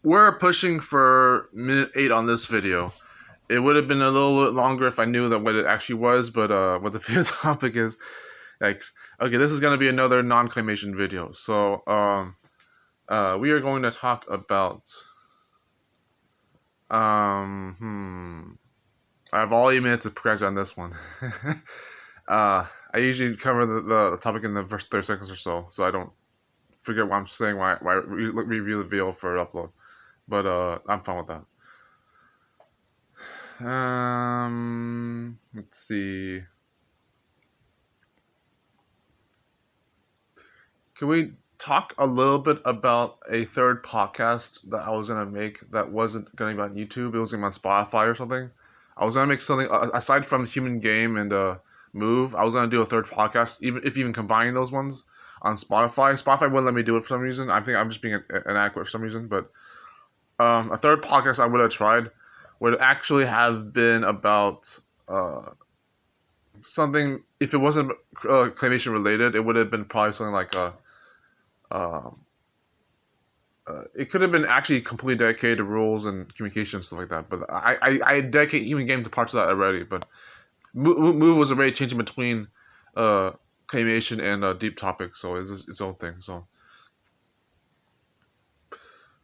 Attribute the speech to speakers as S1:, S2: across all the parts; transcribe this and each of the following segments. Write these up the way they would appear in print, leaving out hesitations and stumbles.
S1: we're pushing for minute 8 on this video. It would have been a little bit longer if I knew that what it actually was, but what the video topic is. Yikes. Okay, this is gonna be another non-claymation video. So we are going to talk about I have all 8 minutes of progression on this one. I usually cover the topic in the first 30 seconds or so I don't forget what I'm saying. Why review the video for upload, but I'm fine with that. Let's see. Can we talk a little bit about a third podcast that I was gonna make that wasn't gonna be on YouTube? It was gonna be on Spotify or something. I was gonna make something aside from Human Game and Move. I was gonna do a third podcast, even combining those ones on Spotify. Spotify wouldn't let me do it for some reason. I think I'm just being inadequate for some reason. But a third podcast I would have tried would actually have been about something. If it wasn't claymation related, it would have been probably something like um, it could have been actually completely dedicated to rules and communication and stuff like that. But I dedicate Human Game to parts of that already. But Move was already changing between claymation and deep topics, so it's its own thing. So,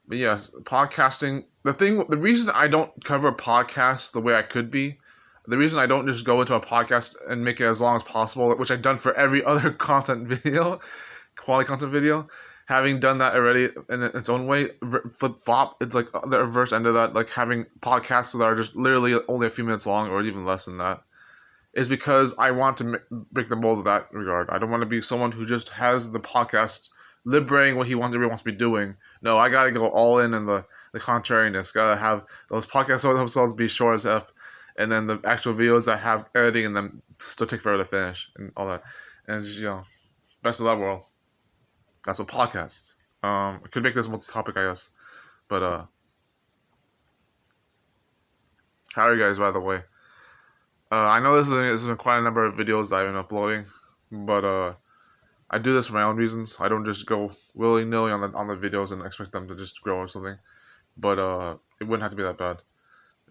S1: but yes, podcasting. The reason I don't cover podcasts the way I could be, the reason I don't just go into a podcast and make it as long as possible, which I've done for every other content video, quality content video, having done that already in its own way, flip flop, it's like the reverse end of that, like having podcasts that are just literally only a few minutes long or even less than that, is because I want to break the mold of that regard. I don't want to be someone who just has the podcast liberating what he really wants to be doing. No, I gotta go all in the contrariness. Gotta have those podcast episodes be short as F, and then the actual videos that have editing in them still take forever to finish and all that. And it's just, best of that world. That's what podcasts. I could make this multi-topic, I guess. But how are you guys, by the way? I know this has been quite a number of videos that I've been uploading, but I do this for my own reasons. I don't just go willy-nilly on the videos and expect them to just grow or something. But it wouldn't have to be that bad.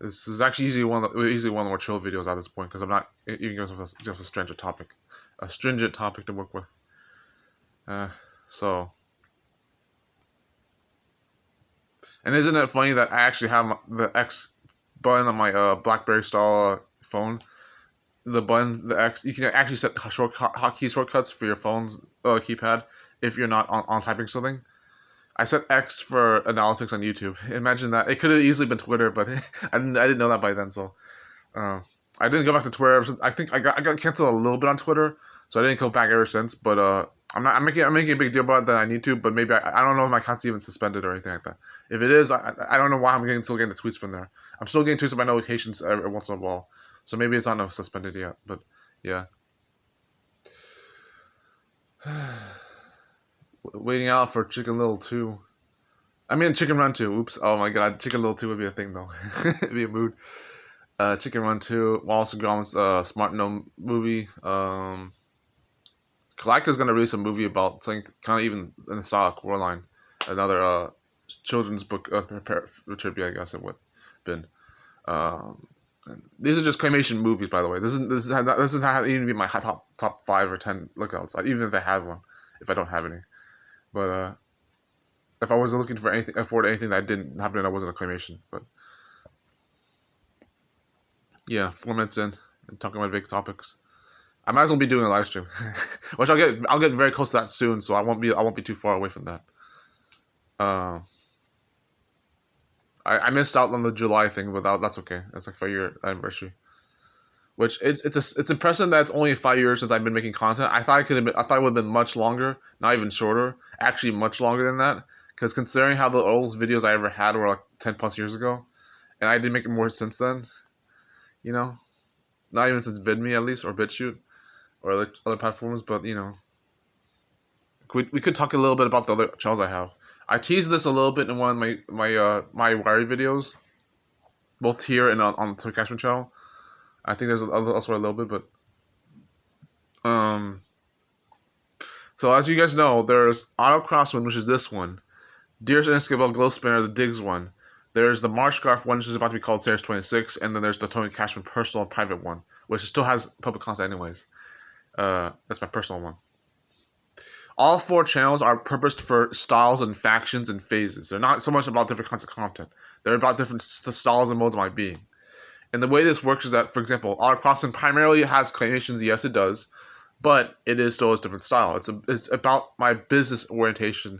S1: This is actually easily one of the more chill videos at this point because I'm not even going with just a stringent topic to work with. So, and isn't it funny that I actually have the X button on my BlackBerry style phone? The button, the X, you can actually set hotkey shortcuts for your phone's keypad if you're not on typing something. I set X for analytics on YouTube. Imagine that. It could have easily been Twitter, but I didn't know that by then. So I didn't go back to Twitter. I think I got canceled a little bit on Twitter, so I didn't go back ever since. But I'm making a big deal about it that I need to. But maybe I don't know if my account's even suspended or anything like that. If it is, I don't know why I'm still getting the tweets from there. I'm still getting tweets about notifications every once in a while. So maybe it's not suspended yet, but yeah. Waiting out for Chicken Little 2. I mean Chicken Run 2. Oops. Oh my god, Chicken Little 2 would be a thing though. It'd be a mood. Chicken Run 2, Wallace and Gromit's Smart Gnome movie. Kalika's gonna release a movie about something kind of even in the style of Coraline. Another children's book tribute, I guess it would have been. These are just claymation movies, by the way. This is not even be my top 5 or 10 lookouts, even if I have one, if I don't have any. But if I wasn't looking for anything, afford anything that didn't happen, I wasn't a claymation. But yeah, 4 minutes in and talking about big topics. I might as well be doing a live stream, which I'll get very close to that soon, so I won't be too far away from that. I missed out on the July thing, but that's okay. It's like 5-year anniversary, which it's impressive that it's only 5 years since I've been making content. I thought it would have been much longer, not even shorter. Actually, much longer than that, because considering how the oldest videos I ever had were like 10+ years ago, and I did make it more since then. Not even since VidMe at least, or BitChute, or other platforms. But we could talk a little bit about the other channels I have. I teased this a little bit in one of my Wiry videos, both here and on the Cashman channel. I think there's also a little bit, but so as you guys know, there's Auto Crosswind, which is this one. Deer's Inescapable Glow Spinner, the Diggs one. There's the Marsh Scarf one, which is about to be called Series 26, and then there's the Tony Cashman personal private one, which still has public content anyways. That's my personal one. All 4 channels are purposed for styles and factions and phases. They're not so much about different kinds of content. They're about different styles and modes of my being. And the way this works is that, for example, Art Crossing primarily has claymations. Yes, it does, but it is still a different style. It's about my business orientation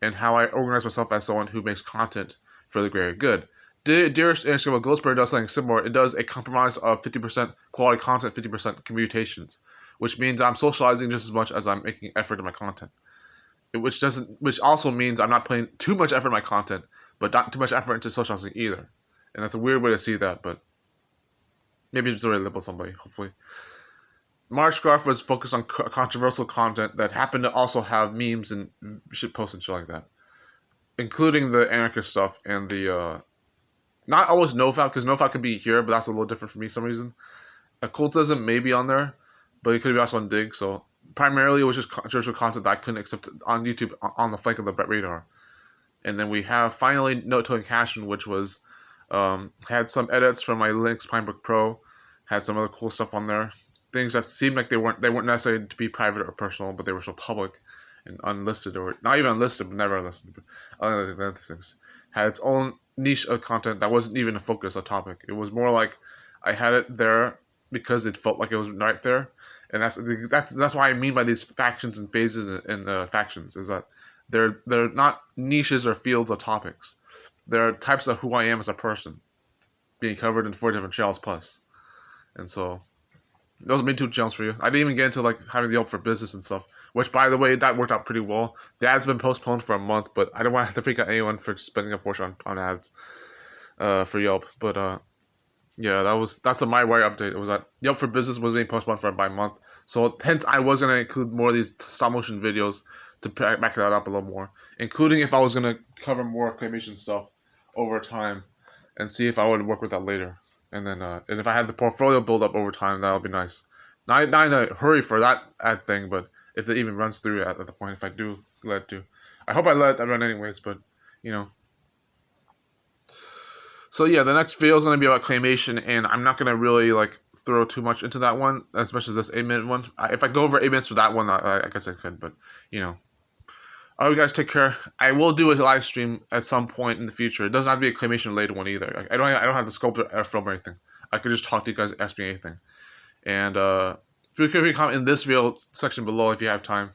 S1: and how I organize myself as someone who makes content for the greater good. Dearest Inescapable Glow Spinner does something similar. It does a compromise of 50% quality content, 50% commutations, which means I'm socializing just as much as I'm making effort in my content. Which also means I'm not putting too much effort in my content, but not too much effort into socializing either. And that's a weird way to see that, but maybe it's already labeled somebody, hopefully. March Scarf was focused on controversial content that happened to also have memes and shit posts and shit like that, including the anarchist stuff and the not always NoFap, because NoFap could be here, but that's a little different for me for some reason. Occultism may be on there, but it could be also on Dig. So primarily, it was just controversial content that I couldn't accept on YouTube on the flank of the radar. And then we have finally No Tone Cashman, which was had some edits from my Linux Pinebook Pro, had some other cool stuff on there. Things that seemed like they weren't necessary to be private or personal, but they were so public and unlisted, or not even unlisted, but never unlisted. But other things had its own niche of content that wasn't even a focus, a topic. It was more like I had it there because it felt like it was right there, and that's why I mean by these factions and phases and factions is that they're not niches or fields or topics. They're types of who I am as a person, being covered in 4 different channels plus, and so those are my 2 channels for you. I didn't even get into like having the help for business and stuff, which by the way that worked out pretty well. The ads been postponed for a month, but I don't want to have to freak out anyone for spending a fortune on ads for Yelp. But yeah, that's a MyWire update. It was that Yelp for Business was being postponed for by a month, so hence I was gonna include more of these stop motion videos to back that up a little more, including if I was gonna cover more claymation stuff over time, and see if I would work with that later. And then, and if I had the portfolio build up over time, that would be nice. Not in a hurry for that ad thing, but if it even runs through at the point, if I do let it to. I hope I let it run anyways, but, you know. So yeah, the next video is going to be about claymation, and I'm not going to really, like, throw too much into that one, as much as this 8-minute one. If I go over 8 minutes for that one, I guess I could, but, you know. Alright guys, take care. I will do a live stream at some point in the future. It doesn't have to be a claymation related one either. I don't have to sculpt or film or anything. I could just talk to you guys, ask me anything. And feel free to comment in this video section below if you have time.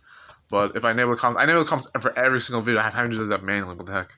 S1: But if I enable the comments for every single video. I have to do that manually. What the heck?